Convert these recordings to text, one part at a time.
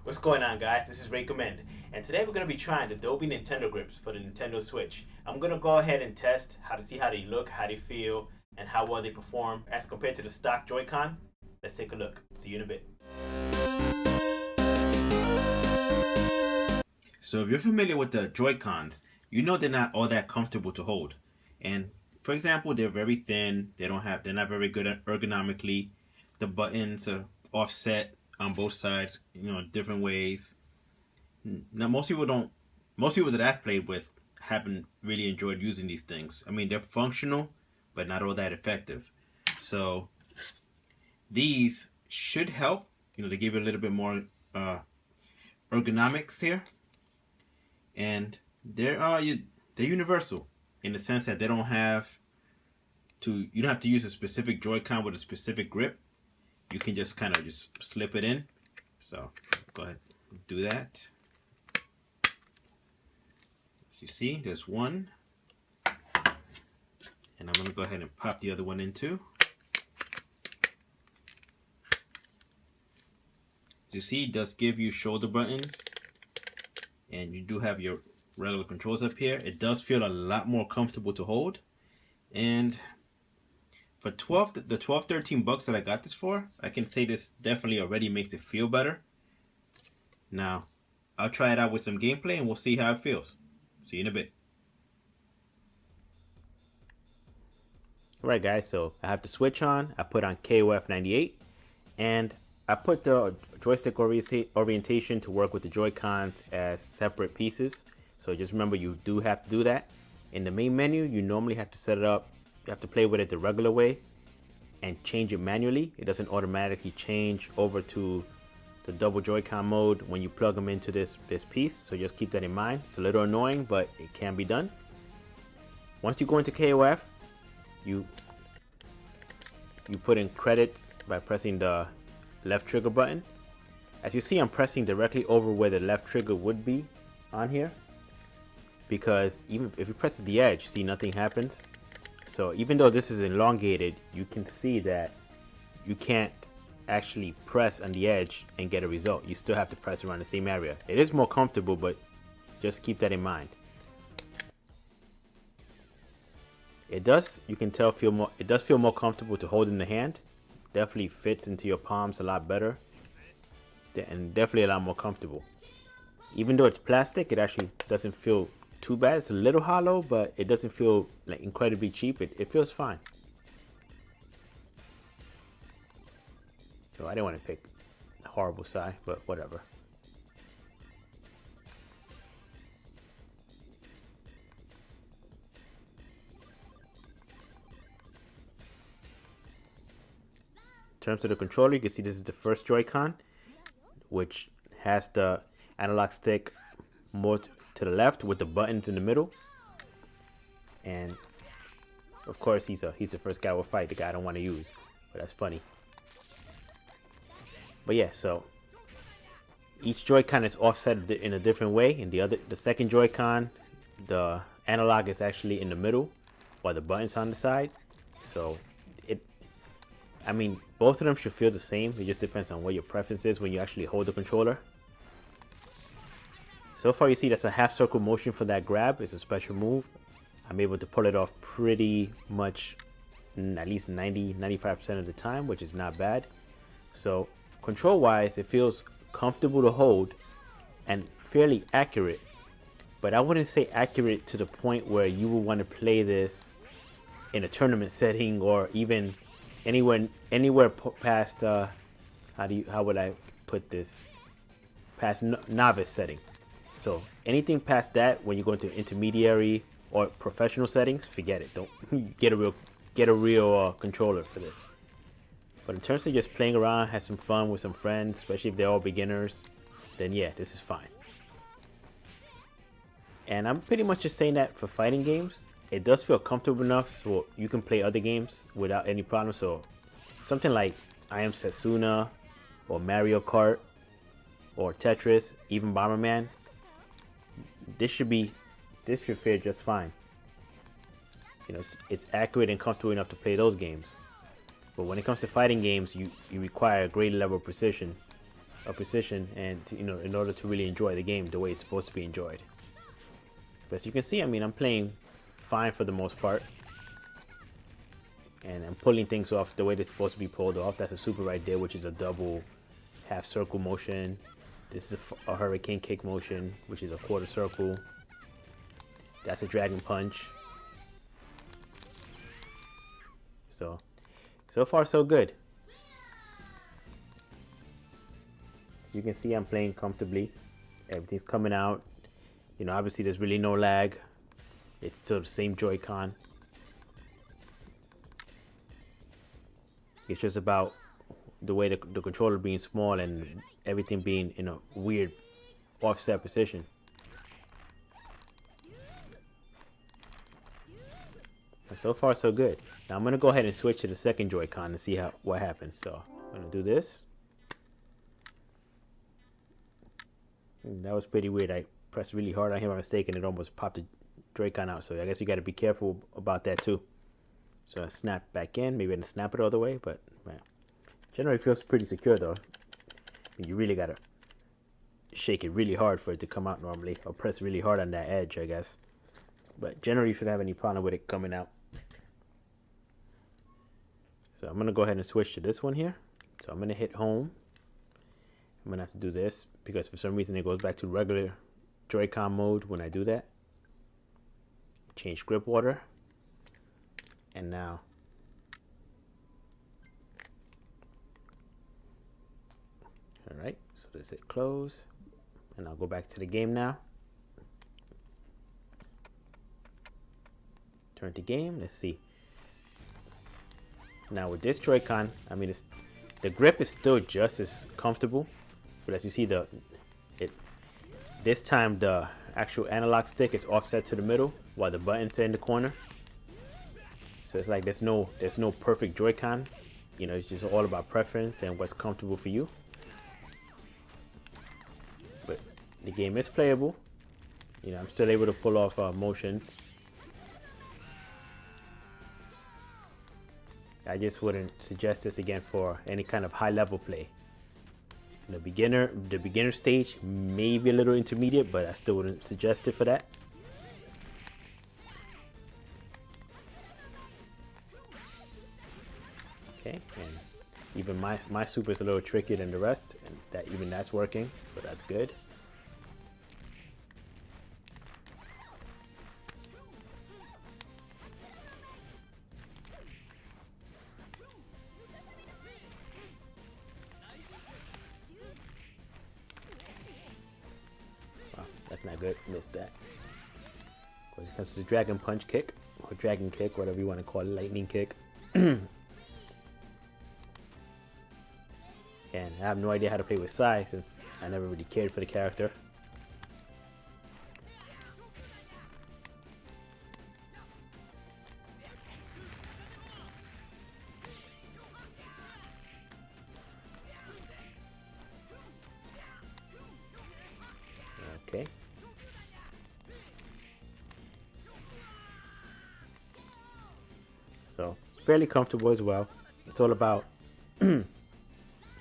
What's going on, guys? This is Recommend, and today we're going to be trying the Dobe Nintendo grips for the Nintendo Switch. I'm going to go ahead and test how to see how they look, how they feel, and how well they perform as compared to the stock Joy-Con. Let's take a look. See you in a bit. So if you're familiar with the Joy-Cons, you know they're not all that comfortable to hold. And for example, they're very thin. They're not very good at ergonomically. The buttons are offset on both sides, different ways. Now most people that I've played with haven't really enjoyed using these things. I mean, they're functional, but not all that effective. So these should help. They give you a little bit more ergonomics here, and they're universal in the sense that you don't have to use a specific Joy-Con with a specific grip. You can just kind of just slip it in. So go ahead and do that. As you see, there's one, and I'm going to go ahead and pop the other one in too. As you see, it does give you shoulder buttons, and you do have your regular controls up here. It does feel a lot more comfortable to hold, and for the 13 bucks that I got this for, I can say this definitely already makes it feel better. Now, I'll try it out with some gameplay and we'll see how it feels. See you in a bit. Alright guys, so I have the Switch on. I put on KOF 98, and I put the joystick orientation to work with the Joy-Cons as separate pieces. So just remember, you do have to do that. In the main menu, you normally have to set it up. You have to play with it the regular way and change it manually. It doesn't automatically change over to the double Joy-Con mode when you plug them into this piece. So just keep that in mind. It's a little annoying, but it can be done. Once you go into KOF, you put in credits by pressing the left trigger button. As you see, I'm pressing directly over where the left trigger would be on here, because even if you press at the edge, see, nothing happens. So even though this is elongated, you can see that you can't actually press on the edge and get a result. You still have to press around the same area. It is more comfortable, but just keep that in mind. It does, you can tell, it does feel more comfortable to hold in the hand. Definitely fits into your palms a lot better, and definitely a lot more comfortable. Even though it's plastic, it actually doesn't feel too bad. It's a little hollow, but it doesn't feel like incredibly cheap. It feels fine. So I didn't want to pick a horrible side, but whatever. In terms of the controller, you can see this is the first Joy-Con, which has the analog stick more to the left with the buttons in the middle. And of course, he's the first guy we'll fight, the guy I don't want to use, but that's funny. But yeah, so each Joy-Con is offset in a different way. In the second Joy-Con, the analog is actually in the middle while the button's on the side. So I mean, both of them should feel the same. It just depends on what your preference is when you actually hold the controller. So far, you see that's a half circle motion for that grab. It's a special move. I'm able to pull it off pretty much at least 90-95% of the time, which is not bad. So control wise, it feels comfortable to hold and fairly accurate, but I wouldn't say accurate to the point where you would want to play this in a tournament setting, or even anywhere past how would I put this, past novice setting. So anything past that, when you go into intermediary or professional settings, forget it. Don't get a real controller for this. But in terms of just playing around, have some fun with some friends, especially if they're all beginners, then yeah, this is fine. And I'm pretty much just saying that for fighting games. It does feel comfortable enough so you can play other games without any problem. So something like I Am Setsuna or Mario Kart or Tetris, even Bomberman, this should fare just fine. It's accurate and comfortable enough to play those games. But when it comes to fighting games, you require a great level of precision. of precision, and to, in order to really enjoy the game the way it's supposed to be enjoyed. But as you can see, I mean, I'm playing fine for the most part, and I'm pulling things off the way they're supposed to be pulled off. That's a super right there, which is a double half circle motion. This is a hurricane kick motion, which is a quarter circle. That's a dragon punch. So far so good. As you can see, I'm playing comfortably. Everything's coming out. Obviously there's really no lag. It's still the same Joy-Con. It's just about the way the controller being small and everything being in a weird offset position. And so far so good. Now I'm gonna go ahead and switch to the second Joy-Con and see what happens. So I'm gonna do this. That was pretty weird. I pressed really hard on him by mistake and it almost popped the Joy-Con out. So I guess you got to be careful about that too. So I snap back in. Maybe I didn't snap it all the way, but man, generally feels pretty secure though. You really gotta shake it really hard for it to come out normally, or press really hard on that edge, I guess. But generally you shouldn't have any problem with it coming out. So I'm gonna go ahead and switch to this one here. So I'm gonna hit home. I'm gonna have to do this because for some reason it goes back to regular Joy-Con mode when I do that. Change grip order. And now alright, so let's hit close. And I'll go back to the game now. Turn to game, let's see. Now with this Joy-Con, I mean the grip is still just as comfortable, but as you see this time the actual analog stick is offset to the middle while the buttons are in the corner. So it's like there's no perfect Joy-Con. It's just all about preference and what's comfortable for you. But the game is playable. I'm still able to pull off motions. I just wouldn't suggest this again for any kind of high level play. The beginner stage, maybe a little intermediate, but I still wouldn't suggest it for that. Okay, and even my super is a little trickier than the rest, and even that's working, so that's good. That's not good. Missed that. Of course, it comes to the dragon punch kick, or dragon kick, whatever you want to call it, lightning kick. And I have no idea how to play with Sai since I never really cared for the character. Okay. So it's fairly comfortable as well. It's all about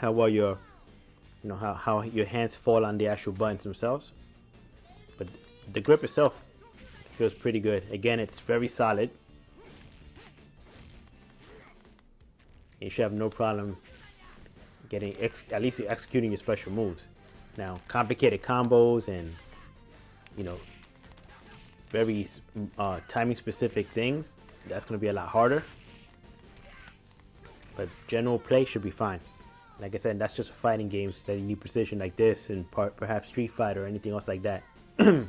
how well your how your hands fall on the actual buttons themselves. But the grip itself feels pretty good. Again, it's very solid. You should have no problem getting at least executing your special moves. Now, complicated combos and very timing specific things, that's going to be a lot harder. But general play should be fine. Like I said, that's just fighting games that you need precision like this, and perhaps Street Fighter or anything else like that. But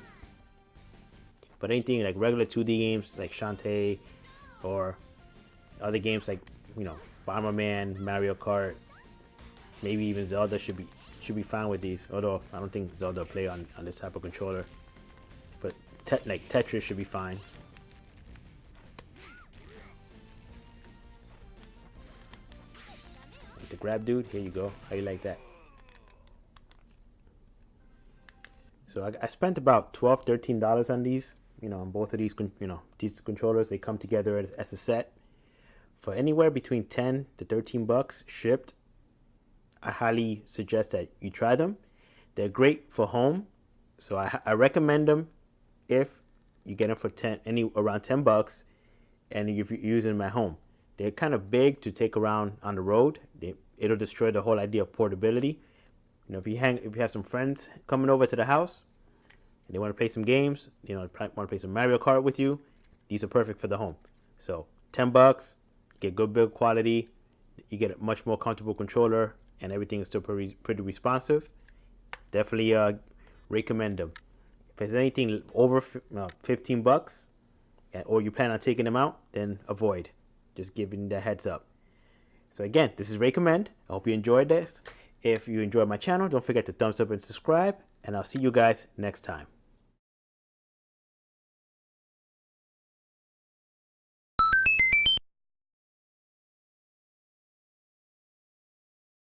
anything like regular 2D games like Shantae, or other games like Bomberman, Mario Kart, maybe even Zelda should be fine with these. Although I don't think Zelda will play on this type of controller. But like Tetris should be fine. The grab dude, here you go. How you like that? So I spent about $12-13 on these. On both of these, these controllers. They come together as a set for anywhere between 10 to 13 bucks shipped. I highly suggest that you try them. They're great for home, so I recommend them if you get them for around $10, and if you use them at home. They're kind of big to take around on the road. It'll destroy the whole idea of portability. You know, if you have some friends coming over to the house and they want to play some games, you know, want to play some Mario Kart with you, these are perfect for the home. So $10, get good build quality, you get a much more comfortable controller, and everything is still pretty responsive. Definitely recommend them. If there's anything over $15, or you plan on taking them out, then avoid. Just giving the heads up. So again, this is recommend. I hope you enjoyed this. If you enjoyed my channel, don't forget to thumbs up and subscribe, and I'll see you guys next time.